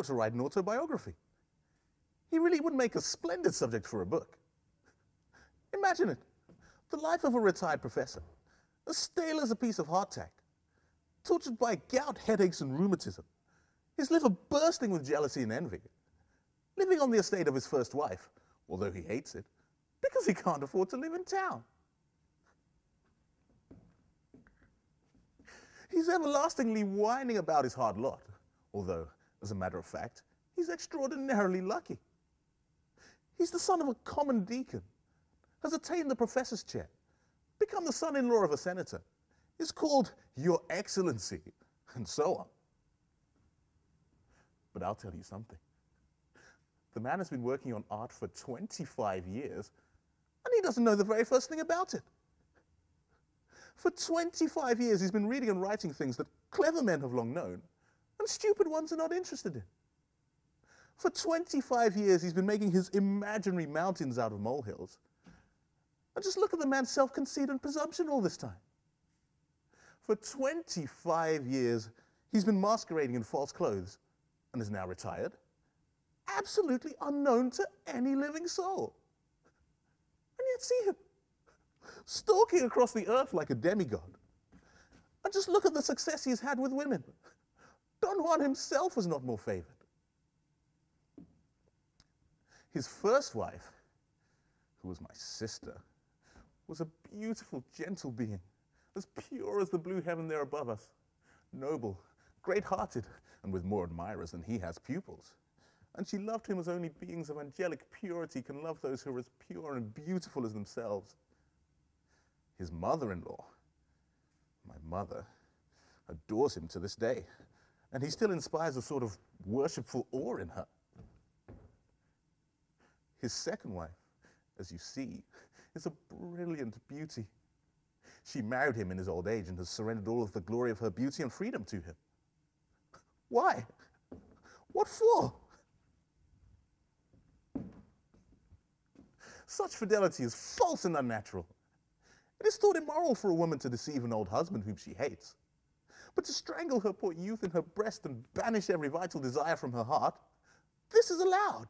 ought to write an autobiography. He really would make a splendid subject for a book. Imagine it, the life of a retired professor, as stale as a piece of hardtack, tortured by gout, headaches, and rheumatism, his liver bursting with jealousy and envy, living on the estate of his first wife, although he hates it, because he can't afford to live in town. He's everlastingly whining about his hard lot, although, as a matter of fact, he's extraordinarily lucky. He's the son of a common deacon, has attained the professor's chair, become the son-in-law of a senator, is called Your Excellency, and so on. But I'll tell you something. The man has been working on art for 25 years, and he doesn't know the very first thing about it. For 25 years, he's been reading and writing things that clever men have long known, and stupid ones are not interested in. For 25 years, he's been making his imaginary mountains out of molehills. And just look at the man's self-conceit and presumption all this time. For 25 years, he's been masquerading in false clothes and is now retired, absolutely unknown to any living soul. And yet see him, stalking across the earth like a demigod. And just look at the success he's had with women. Don Juan himself was not more favored. His first wife, who was my sister, was a beautiful, gentle being, as pure as the blue heaven there above us, noble, great-hearted, and with more admirers than he has pupils. And she loved him as only beings of angelic purity can love those who are as pure and beautiful as themselves. His mother-in-law, my mother, adores him to this day, and he still inspires a sort of worshipful awe in her. His second wife, as you see, is a brilliant beauty. She married him in his old age and has surrendered all of the glory of her beauty and freedom to him. Why? What for? Such fidelity is false and unnatural. It is thought immoral for a woman to deceive an old husband whom she hates. But to strangle her poor youth in her breast and banish every vital desire from her heart, this is allowed.